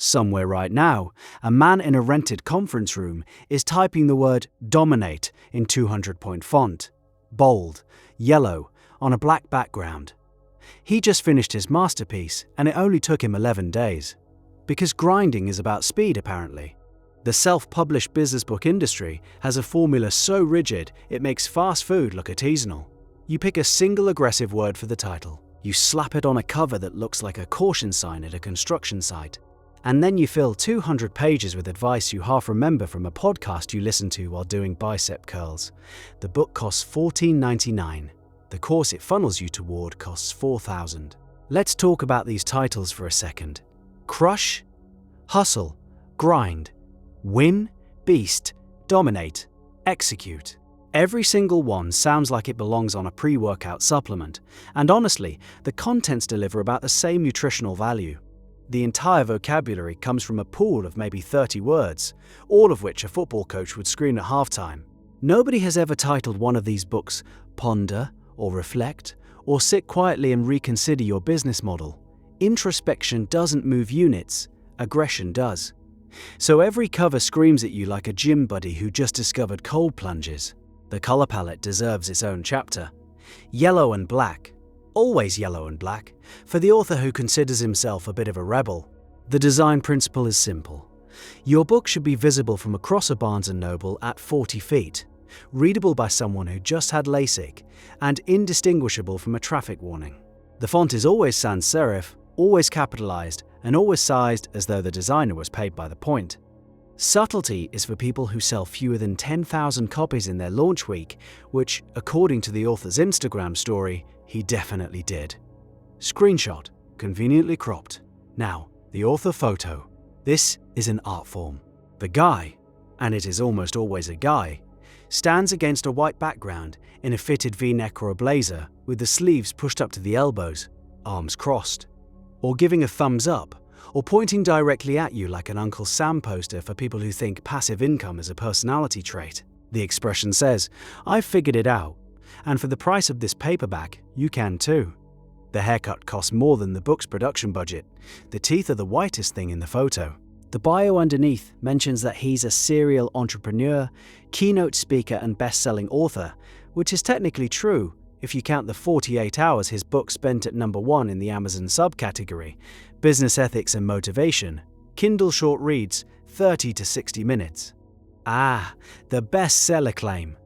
Somewhere right now, a man in a rented conference room is typing the word dominate in 200-point font, bold, yellow, on a black background. He just finished his masterpiece and it only took him 11 days. Because grinding is about speed, apparently. The self-published business book industry has a formula so rigid it makes fast food look artisanal. You pick a single aggressive word for the title, you slap it on a cover that looks like a caution sign at a construction site, and then you fill 200 pages with advice you half remember from a podcast you listen to while doing bicep curls. The book costs $14.99. The course it funnels you toward costs $4,000. Let's talk about these titles for a second. Crush, hustle, grind, win, beast, dominate, execute. Every single one sounds like it belongs on a pre-workout supplement, and honestly, the contents deliver about the same nutritional value. The entire vocabulary comes from a pool of maybe 30 words, all of which a football coach would scream at halftime. Nobody has ever titled one of these books Ponder, or Reflect, or Sit Quietly and Reconsider Your Business Model. Introspection doesn't move units, aggression does. So every cover screams at you like a gym buddy who just discovered cold plunges. The color palette deserves its own chapter. Yellow and black. Always yellow and black, for the author who considers himself a bit of a rebel. The design principle is simple. Your book should be visible from across a Barnes & Noble at 40 feet, readable by someone who just had LASIK, and indistinguishable from a traffic warning. The font is always sans serif, always capitalized, and always sized as though the designer was paid by the point. Subtlety is for people who sell fewer than 10,000 copies in their launch week, which, according to the author's Instagram story, he definitely did. Screenshot, conveniently cropped. Now, the author photo. This is an art form. The guy, and it is almost always a guy, stands against a white background in a fitted V-neck or a blazer with the sleeves pushed up to the elbows, arms crossed, or giving a thumbs up, or pointing directly at you like an Uncle Sam poster for people who think passive income is a personality trait. The expression says, "I've figured it out, and for the price of this paperback, you can too." The haircut costs more than the book's production budget. The teeth are the whitest thing in the photo. The bio underneath mentions that he's a serial entrepreneur, keynote speaker and best-selling author, which is technically true if you count the 48 hours his book spent at #1 in the Amazon subcategory, Business Ethics and Motivation, Kindle short reads, 30 to 60 minutes. Ah, the bestseller claim.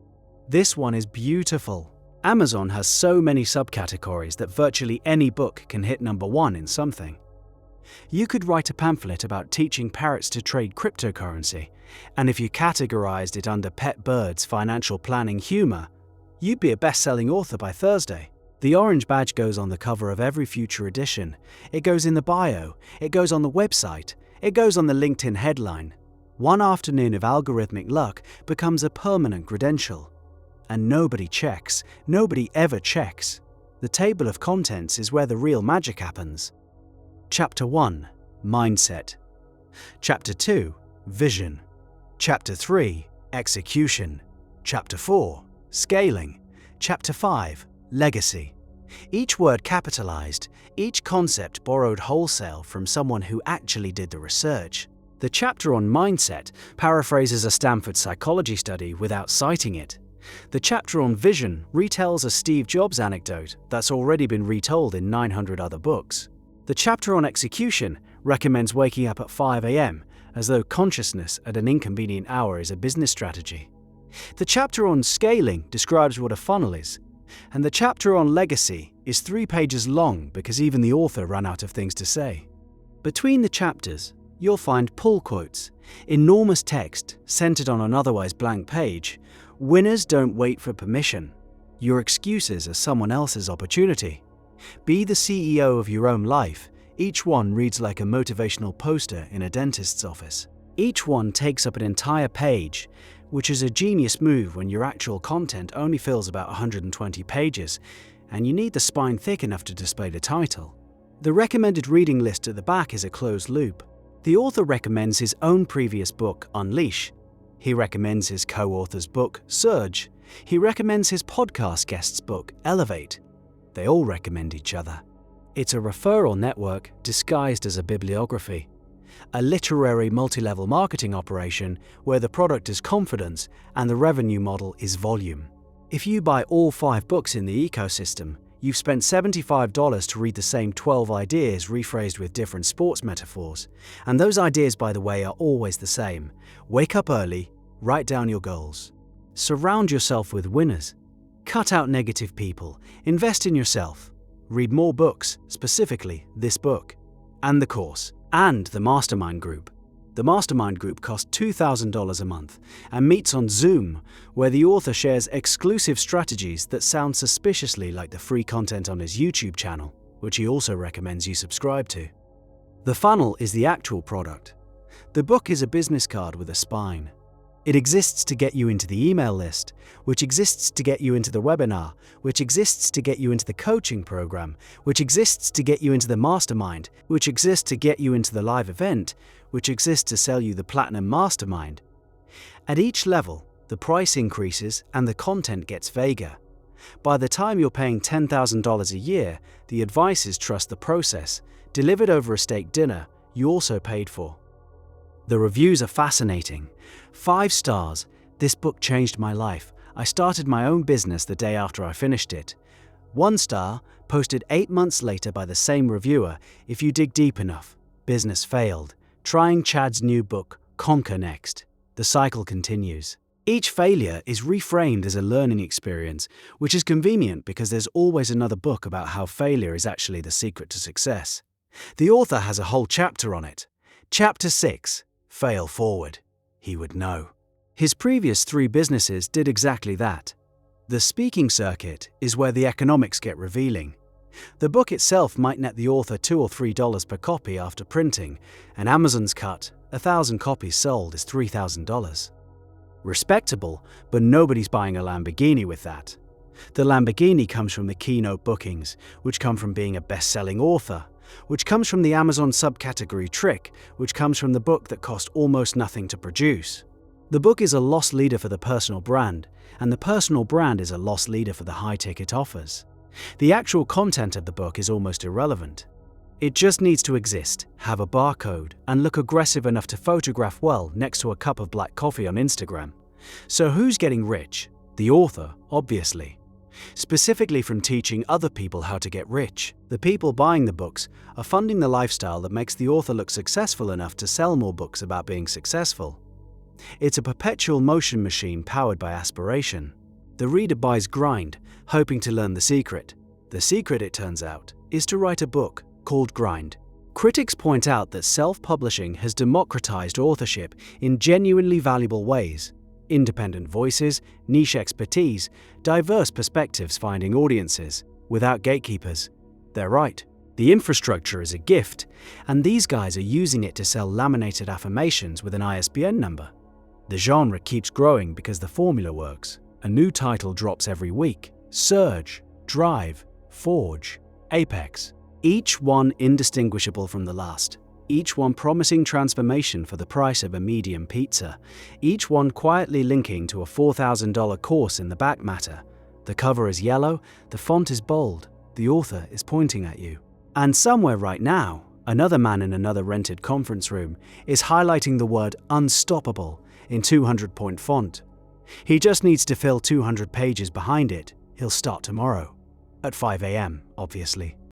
This one is beautiful. Amazon has so many subcategories that virtually any book can hit #1 in something. You could write a pamphlet about teaching parrots to trade cryptocurrency, and if you categorized it under pet birds, financial planning, humor, you'd be a best-selling author by Thursday. The orange badge goes on the cover of every future edition. It goes in the bio. It goes on the website. It goes on the LinkedIn headline. One afternoon of algorithmic luck becomes a permanent credential. And nobody checks. Nobody ever checks. The table of contents is where the real magic happens. Chapter 1, Mindset. Chapter 2, Vision. Chapter 3, Execution. Chapter 4, Scaling. Chapter 5, Legacy. Each word capitalized, each concept borrowed wholesale from someone who actually did the research. The chapter on mindset paraphrases a Stanford psychology study without citing it. The chapter on vision retells a Steve Jobs anecdote that's already been retold in 900 other books. The chapter on execution recommends waking up at 5 a.m. as though consciousness at an inconvenient hour is a business strategy. The chapter on scaling describes what a funnel is. And the chapter on legacy is 3 pages long because even the author ran out of things to say. Between the chapters, you'll find pull quotes, enormous text centered on an otherwise blank page. Winners don't wait for permission. Your excuses are someone else's opportunity. Be the CEO of your own life. Each one reads like a motivational poster in a dentist's office. Each one takes up an entire page, which is a genius move when your actual content only fills about 120 pages, and you need the spine thick enough to display the title. The recommended reading list at the back is a closed loop. The author recommends his own previous book, Unleash. He recommends his co-author's book, Surge. He recommends his podcast guest's book, Elevate. They all recommend each other. It's a referral network disguised as a bibliography. a literary multi-level marketing operation where the product is confidence and the revenue model is volume. If you buy all 5 books in the ecosystem, you've spent $75 to read the same 12 ideas rephrased with different sports metaphors. And those ideas, by the way, are always the same. Wake up early, write down your goals. Surround yourself with winners. Cut out negative people. Invest in yourself. Read more books, specifically this book. And the course. And the mastermind group. The mastermind group costs $2,000 a month and meets on Zoom, where the author shares exclusive strategies that sound suspiciously like the free content on his YouTube channel, which he also recommends you subscribe to. The funnel is the actual product. The book is a business card with a spine. It exists to get you into the email list, which exists to get you into the webinar, which exists to get you into the coaching program, which exists to get you into the mastermind, which exists to get you into the live event, which exists to sell you the Platinum Mastermind. At each level, the price increases and the content gets vaguer. By the time you're paying $10,000 a year, the advice is trust the process, delivered over a steak dinner you also paid for. The reviews are fascinating. 5 stars. This book changed my life. I started my own business the day after I finished it. 1 star, posted 8 months later by the same reviewer. If you dig deep enough, business failed. Trying Chad's new book, Conquer Next. The cycle continues. Each failure is reframed as a learning experience, which is convenient because there's always another book about how failure is actually the secret to success. The author has a whole chapter on it. Chapter 6. Fail forward. He would know. His previous 3 businesses did exactly that. The speaking circuit is where the economics get revealing. The book itself might net the author $2 or $3 per copy after printing, and Amazon's cut, 1,000 copies sold, is $3,000. Respectable, but nobody's buying a Lamborghini with that. The Lamborghini comes from the keynote bookings, which come from being a best-selling author, which comes from the Amazon subcategory trick, which comes from the book that cost almost nothing to produce. The book is a loss leader for the personal brand, and the personal brand is a loss leader for the high-ticket offers. The actual content of the book is almost irrelevant. It just needs to exist, have a barcode, and look aggressive enough to photograph well next to a cup of black coffee on Instagram. So who's getting rich? The author, obviously. Specifically from teaching other people how to get rich. The people buying the books are funding the lifestyle that makes the author look successful enough to sell more books about being successful. It's a perpetual motion machine powered by aspiration. The reader buys Grind, hoping to learn the secret. The secret, it turns out, is to write a book called Grind. Critics point out that self-publishing has democratized authorship in genuinely valuable ways. Independent voices, niche expertise, diverse perspectives finding audiences, without gatekeepers. They're right. The infrastructure is a gift, and these guys are using it to sell laminated affirmations with an ISBN number. The genre keeps growing because the formula works. A new title drops every week. Surge, Drive, Forge, Apex. Each one indistinguishable from the last. Each one promising transformation for the price of a medium pizza. Each one quietly linking to a $4,000 course in the back matter. The cover is yellow, the font is bold, the author is pointing at you. And somewhere right now, another man in another rented conference room is highlighting the word unstoppable in 200-point font. He just needs to fill 200 pages behind it. He'll start tomorrow. At 5 a.m., obviously.